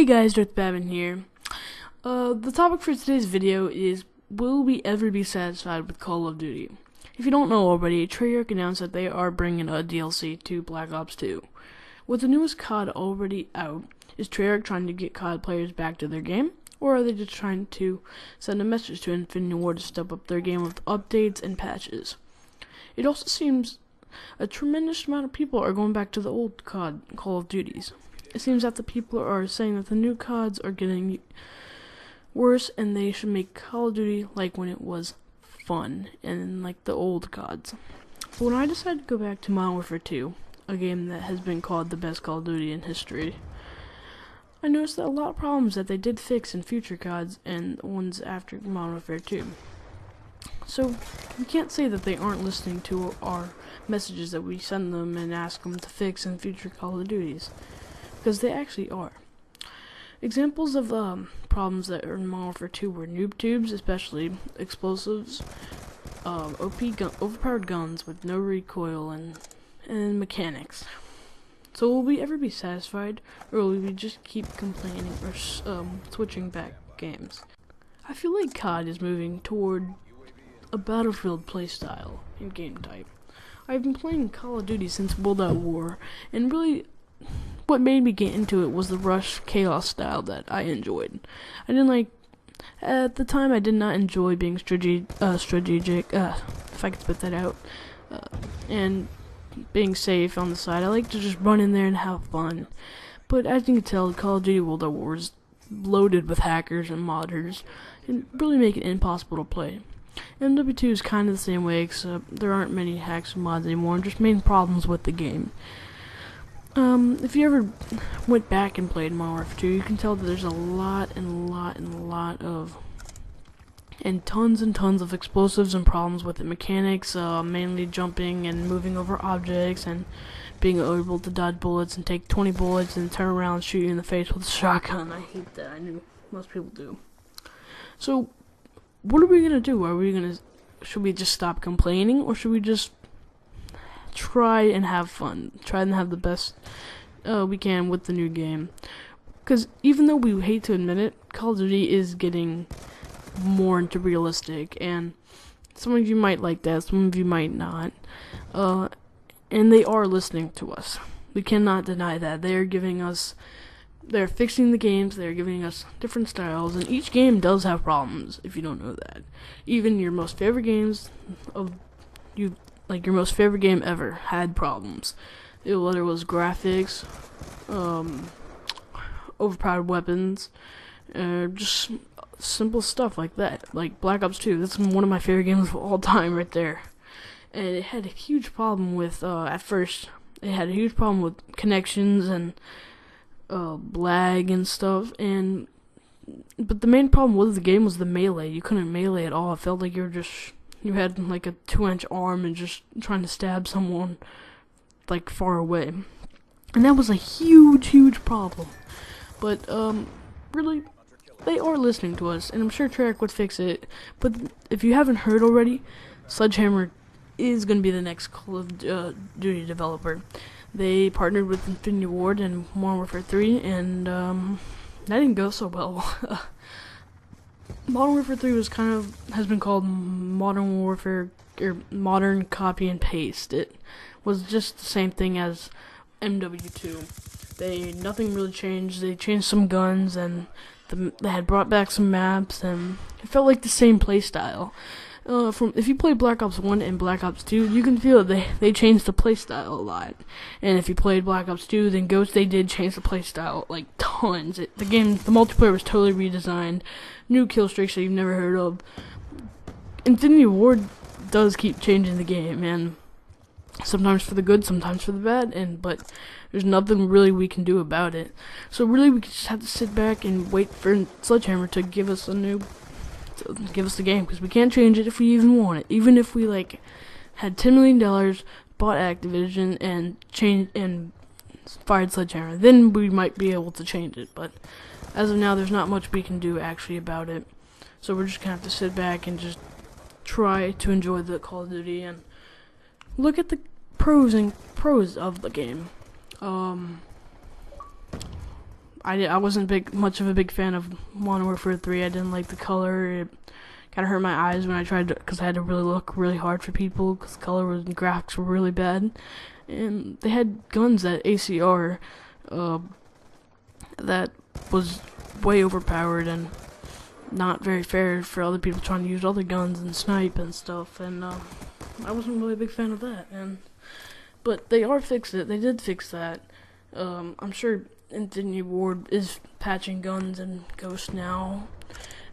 Hey guys, Darth Babin here. The topic for today's video is, will we ever be satisfied with Call of Duty? If you don't know already, Treyarch announced that they are bringing a DLC to Black Ops 2. With the newest CoD already out, is Treyarch trying to get CoD players back to their game? Or are they just trying to send a message to Infinity Ward to step up their game with updates and patches? It also seems a tremendous amount of people are going back to the old CoD, Call of Duties. It seems that the people are saying that the new CODs are getting worse and they should make Call of Duty like when it was fun and like the old CODs. But when I decided to go back to Modern Warfare 2, a game that has been called the best Call of Duty in history, I noticed that a lot of problems that they did fix in future CODs and ones after Modern Warfare 2. So, we can't say that they aren't listening to our messages that we send them and ask them to fix in future Call of Duties, because they actually are. Examples of problems that are in Modern Warfare 2 were noob tubes, especially explosives, overpowered guns with no recoil, and mechanics. So will we ever be satisfied, or will we just keep complaining or switching back games? I feel like COD is moving toward a Battlefield playstyle and game type. I've been playing Call of Duty since World at War, and really what made me get into it was the rush chaos style that I enjoyed. At the time I did not enjoy being strategic, if I could put that out, and being safe on the side. I like to just run in there and have fun. But as you can tell, Call of Duty World at War is loaded with hackers and modders, and really make it impossible to play. MW2 is kind of the same way, except there aren't many hacks and mods anymore, and just main problems with the game. If you ever went back and played Modern Warfare 2, you can tell that there's a lot of tons of explosives and problems with the mechanics, mainly jumping and moving over objects and being able to dodge bullets and take 20 bullets and turn around and shoot you in the face with a shotgun. I hate that. I know most people do. So, what are we gonna do? Should we just stop complaining, or should we just try and have fun, try and have the best we can with the new game? Because even though we hate to admit it, Call of Duty is getting more into realistic, and some of you might like that, some of you might not, and they are listening to us. We cannot deny that. They're fixing the games, they're giving us different styles, and each game does have problems, if you don't know that. Even your most favorite games your most favorite game ever had problems. Whether it was graphics, overpowered weapons, just simple stuff like that. Like Black Ops 2, that's one of my favorite games of all time right there. And it had a huge problem with, at first, it had a huge problem with connections and lag and stuff. But the main problem with the game was the melee. You couldn't melee at all. It felt like you had like a 2-inch arm and just trying to stab someone like far away. And that was a huge problem. But really, they are listening to us, and I'm sure Treyarch would fix it. But if you haven't heard already, Sledgehammer is going to be the next Call of Duty developer. They partnered with Infinity Ward and Modern Warfare 3, and that didn't go so well. Modern Warfare 3 has been called Modern Warfare, or modern copy and paste. It was just the same thing as MW2. Nothing really changed. They changed some guns, and they had brought back some maps, and it felt like the same playstyle. If you play Black Ops 1 and Black Ops 2, you can feel that they changed the playstyle a lot. And if you played Black Ops 2, then Ghost, they did change the playstyle like tons. The multiplayer was totally redesigned. New kill streaks that you've never heard of. Infinity Ward does keep changing the game, and sometimes for the good, sometimes for the bad, but there's nothing really we can do about it. So really, we just have to sit back and wait for Sledgehammer to give us the game, because we can't change it if we even want it. Even if we had $10 million, bought Activision, and fired Sledgehammer, then we might be able to change it. But as of now, there's not much we can do actually about it. So we're just gonna have to sit back and just try to enjoy the Call of Duty and look at the pros of the game. I wasn't much of a big fan of Modern Warfare 3. I didn't like the color. It kind of hurt my eyes when I tried to, because I had to really look really hard for people, because color and graphics were really bad. And they had guns at ACR that was way overpowered and not very fair for other people trying to use other guns and snipe and stuff. And I wasn't really a big fan of that. But they fixed it. They did fix that. I'm sure Infinity Ward is patching guns and Ghost now.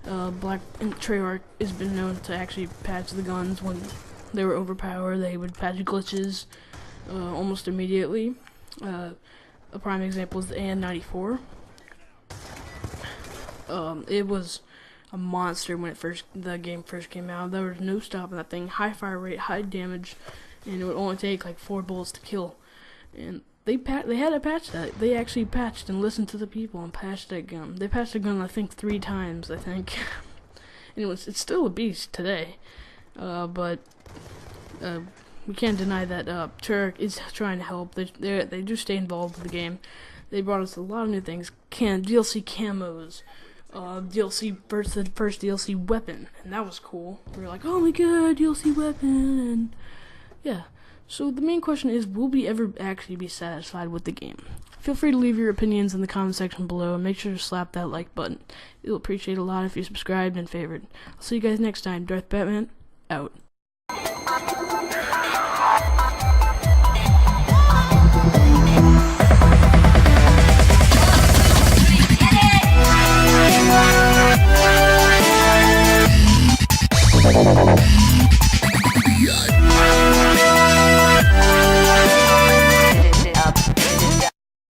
Black and Treyarch has been known to actually patch the guns when they were overpowered. They would patch glitches almost immediately. A prime example is the AN-94. It was a monster when the game first came out. There was no stopping that thing. High fire rate, high damage, and it would only take like 4 bullets to kill. And they had to patch that. They actually patched and listened to the people and patched that gun. They patched the gun I think 3 times. I think, and it's still a beast today. But we can't deny that Treyarch is trying to help. They do stay involved with the game. They brought us a lot of new things. DLC camos. DLC first DLC weapon, and that was cool. We were like, oh my god, DLC weapon, and yeah. So the main question is, will we ever actually be satisfied with the game? Feel free to leave your opinions in the comment section below, and make sure to slap that like button. It'll appreciate a lot if you subscribed and favored. I'll see you guys next time. Darth Batman, out. Get it!